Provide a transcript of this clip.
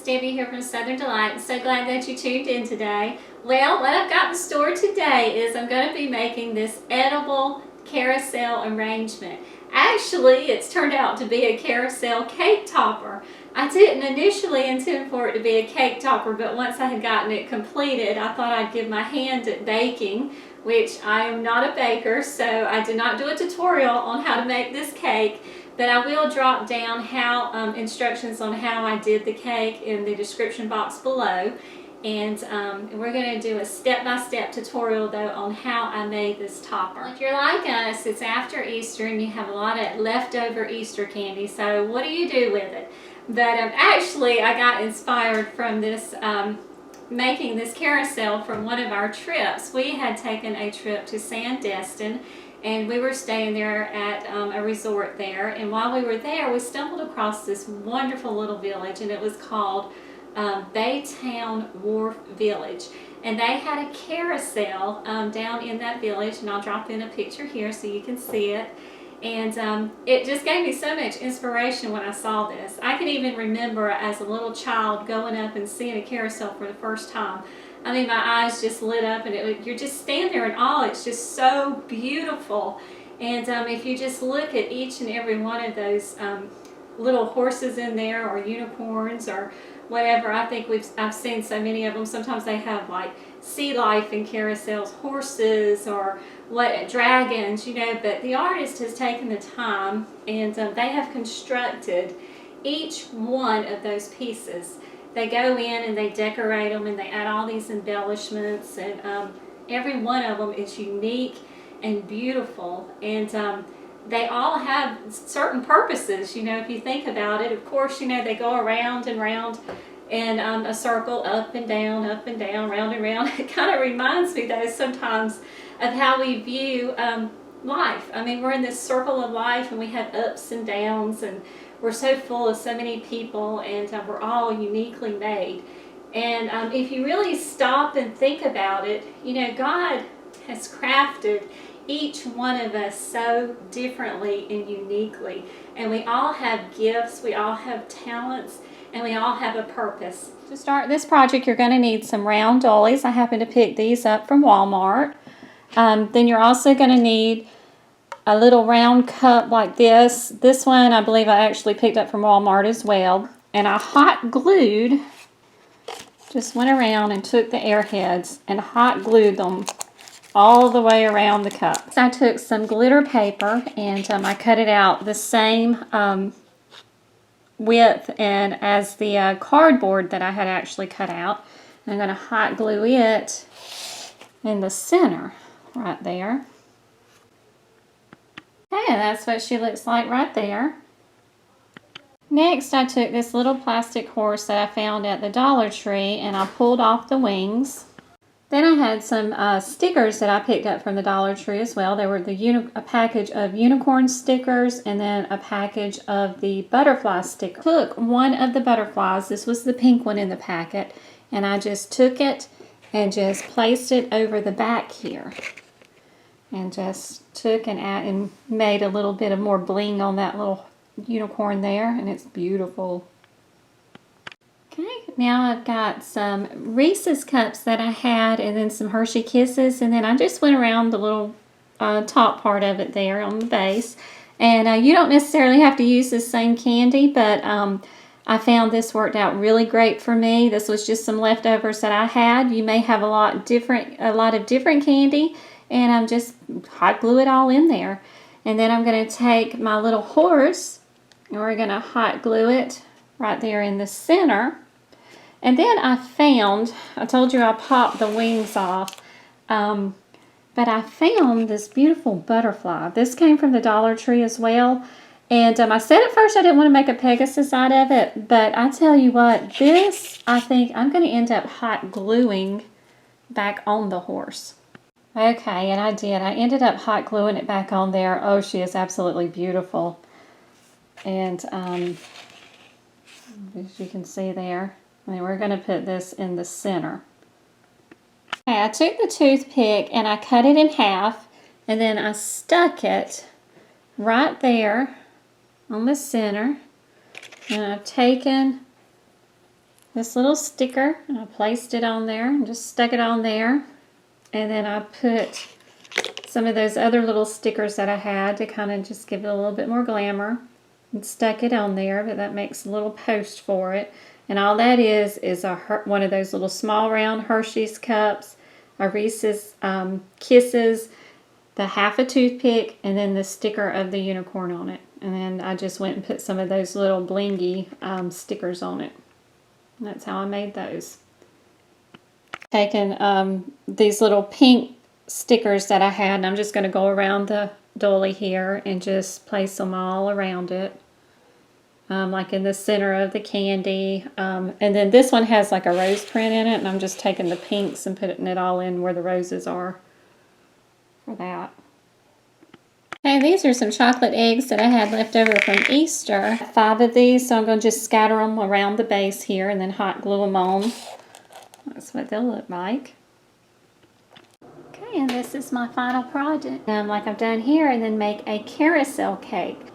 Debbie here from Southern Delight. I'm so glad that you tuned in today. Well, what I've got in store today is I'm going to be making this edible carousel arrangement. Actually, it's turned out to be a carousel cake topper. I didn't initially intend for it to be a cake topper, but once I had gotten it completed, I thought I'd give my hand at baking, which I am not a baker, so I did not do a tutorial on how to make this cake. But I will drop down instructions on how I did the cake in the description box below. And we're going to do a step-by-step tutorial though on how I made this topper. If you're like us, it's after Easter and you have a lot of leftover Easter candy, so what do you do with it? But actually I got inspired from this making this carousel from one of our trips. We had taken a trip to Sandestin, and we were staying there at a resort there, and while we were there we stumbled across this wonderful little village, and it was called Baytowne Wharf Village, and they had a carousel down in that village, and I'll drop in a picture here so you can see it. And it just gave me so much inspiration when I saw this. I can even remember as a little child going up and seeing a carousel for the first time. I mean, my eyes just lit up, and you're just standing there in awe. It's just so beautiful. And if you just look at each and every one of those little horses in there, or unicorns, or whatever, I think I've seen so many of them. Sometimes they have like sea life in carousels, horses, or dragons, you know. But the artist has taken the time, and they have constructed each one of those pieces. They go in and they decorate them, and they add all these embellishments, and every one of them is unique and beautiful, and they all have certain purposes, you know, if you think about it. Of course, you know, they go around and round in a circle, up and down, round and round. It kind of reminds me though sometimes of how we view life. I mean, we're in this circle of life, and we have ups and downs, and we're so full of so many people, and we're all uniquely made. And if you really stop and think about it, you know, God has crafted each one of us so differently and uniquely. And we all have gifts, we all have talents, and we all have a purpose. To start this project, you're going to need some round dollies. I happen to pick these up from Walmart. Then you're also going to need a little round cup like this. This one I believe I actually picked up from Walmart as well. And I hot glued, just went around and took the airheads and hot glued them all the way around the cup. So I took some glitter paper, and I cut it out the same width and as the cardboard that I had actually cut out. And I'm going to hot glue it in the center right there. Okay, that's what she looks like right there. Next, I took this little plastic horse that I found at the Dollar Tree, and I pulled off the wings. Then I had some stickers that I picked up from the Dollar Tree as well. They were a package of unicorn stickers, and then a package of the butterfly stickers. I took one of the butterflies, this was the pink one in the packet, and I just took it and just placed it over the back here. And just took and made a little bit of more bling on that little unicorn there, and it's beautiful. Okay, now I've got some Reese's cups that I had, and then some Hershey Kisses, and then I just went around the little top part of it there on the base. And you don't necessarily have to use the same candy, but I found this worked out really great for me. This was just some leftovers that I had. You may have a lot of different candy, and I'm just hot glue it all in there. And then I'm going to take my little horse, and we're going to hot glue it right there in the center. And then I told you I popped the wings off, but I found this beautiful butterfly. This came from the Dollar Tree as well. And I said at first I didn't want to make a Pegasus out of it, but I tell you what, this I think I'm going to end up hot gluing back on the horse. Okay, and I did. I ended up hot gluing it back on there. Oh, she is absolutely beautiful. And as you can see there, and we're going to put this in the center. Okay, I took the toothpick and I cut it in half, and then I stuck it right there on the center. And I've taken this little sticker, and I placed it on there and just stuck it on there. And then I put some of those other little stickers that I had to kind of just give it a little bit more glamour, and stuck it on there, but that makes a little post for it. And all that is one of those little small round Hershey's cups, a Reese's Kisses, the half a toothpick, and then the sticker of the unicorn on it. And then I just went and put some of those little blingy stickers on it. And that's how I made those. Taking these little pink stickers that I had, and I'm just going to go around the dolly here and just place them all around it. Like in the center of the candy. And then this one has like a rose print in it, and I'm just taking the pinks and putting it all in where the roses are for that. Okay, these are some chocolate eggs that I had left over from Easter. 5 of these, so I'm going to just scatter them around the base here and then hot glue them on. That's what they'll look like. Okay, and this is my final project. Like I've done here, and then make a carousel cake.